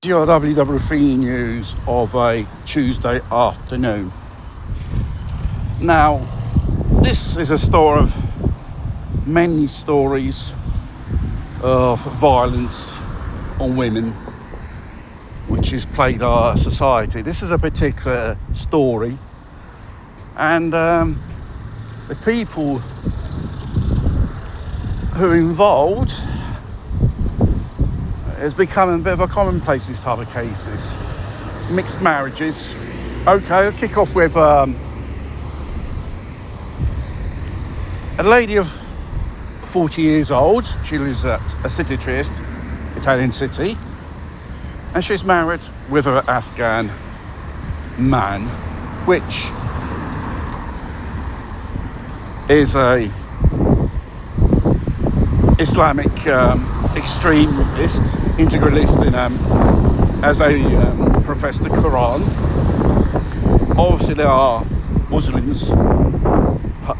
GRWW3 news of a Tuesday afternoon. Now, this is a story of many stories of violence on women which has plagued our society. This is a particular story, and the people who are involved has become a bit of a commonplace, this type of cases. Mixed marriages. Okay, I'll kick off with a lady of 40 years old. She lives at a city Trieste, Italian city, and she's married with an Afghan man, which is a Islamic extremist, integralist, as a profess the Quran. Obviously, there are Muslims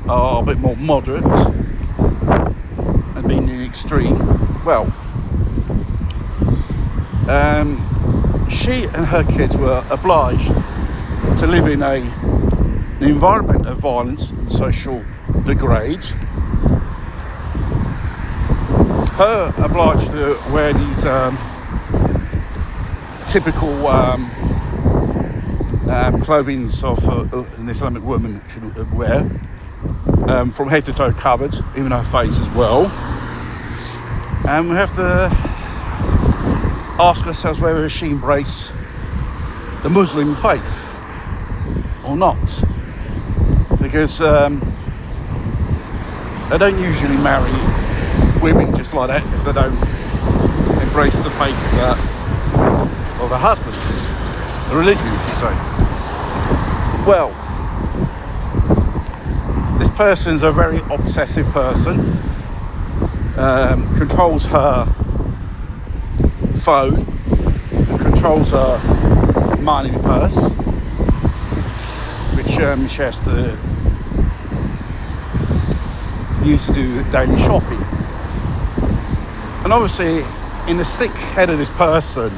are a bit more moderate and being in extreme. Well, she and her kids were obliged to live in an environment of violence and social degrade. Her obliged to wear these typical clothing of an Islamic woman should wear, from head to toe covered, even her face as well. And we have to ask ourselves whether she embrace the Muslim faith or not, because they don't usually marry women just like that if they don't embrace the faith of the husband, the religion, you should say. Well, this person's a very obsessive person, controls her phone, and controls her money purse, which she has to use to do daily shopping. And obviously, in the sick head of this person,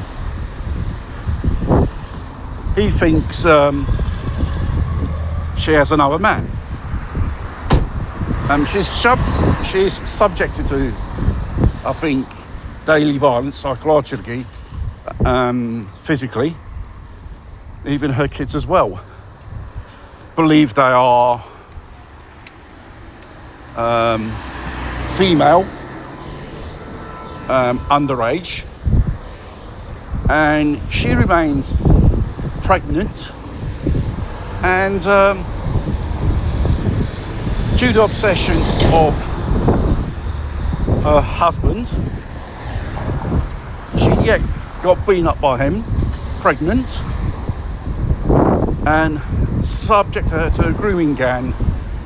he thinks she has another man. She's subjected to, I think, daily violence, psychologically, physically. Even her kids as well believe they are female, underage, and she remains pregnant, and due to obsession of her husband, she yet got beaten up by him, pregnant, and subject her to a grooming gang,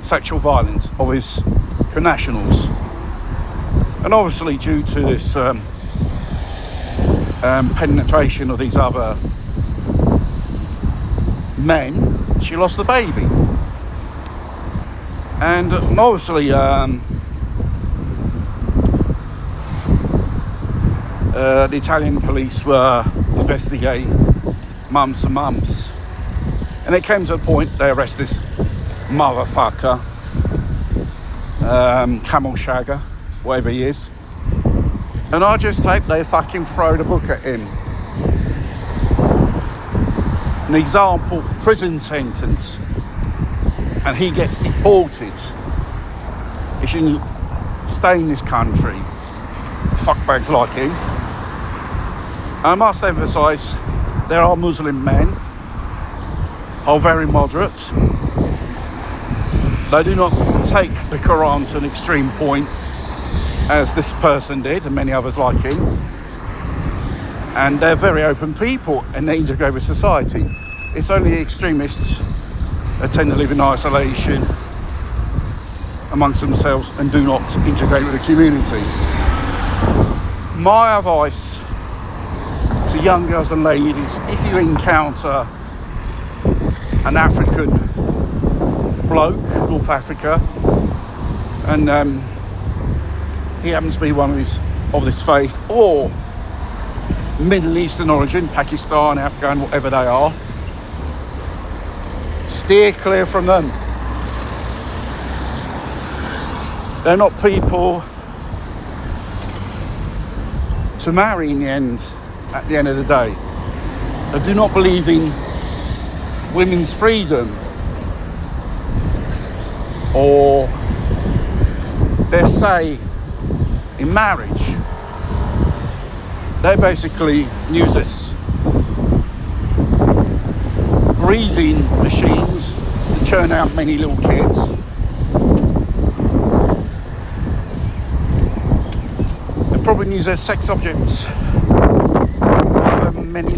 sexual violence of his connationals. And obviously, due to this penetration of these other men, she lost the baby. And obviously, the Italian police were investigating months and months. And it came to a point they arrested this motherfucker, Camel Shagger, whatever he is. And I just hope they fucking throw the book at him. An example prison sentence, and he gets deported. He shouldn't stay in this country. Fuckbags like him. I must emphasise, there are Muslim men, are very moderate. They do not take the Quran to an extreme point, as this person did, and many others like him. And they're very open people, and they integrate with society. It's only extremists that tend to live in isolation amongst themselves and do not integrate with the community. My advice to young girls and ladies, if you encounter an African bloke, North Africa, and he happens to be one of this faith, or Middle Eastern origin, Pakistan, Afghan, whatever they are, steer clear from them. They're not people to marry in the end, at the end of the day. They do not believe in women's freedom or their say in marriage. They basically use us breeding machines to churn out many little kids. They probably use their sex objects for many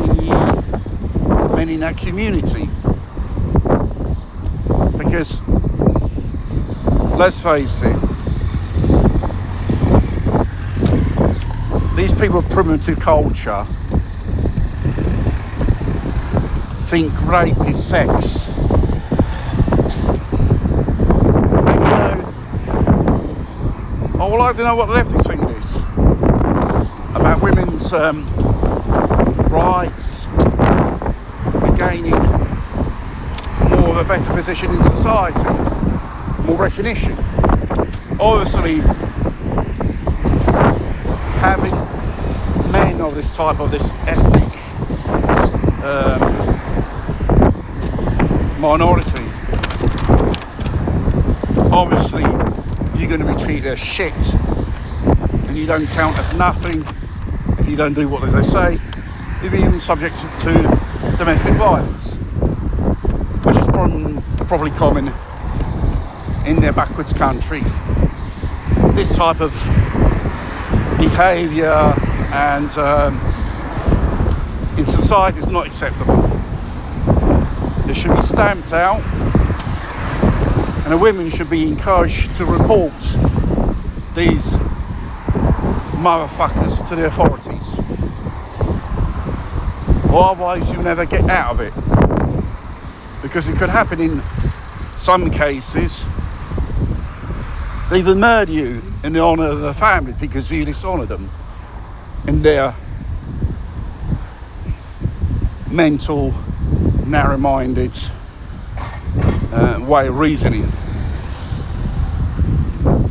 in our community. Because let's face it, these people of primitive culture think rape is sex. And I would like to know what the leftists think of this. About women's rights, regaining more of a better position in society, more recognition. Obviously, having men of this type, of this ethnic minority, obviously you're going to be treated as shit, and you don't count as nothing if you don't do what they say. You're even subject to domestic violence, which is probably common in their backwards country. This type of behaviour and in society is not acceptable. It should be stamped out, and the women should be encouraged to report these motherfuckers to the authorities, or otherwise you'll never get out of it, because it could happen in some cases. They even murder you in the honour of the family because you dishonour them in their mental, narrow-minded way of reasoning.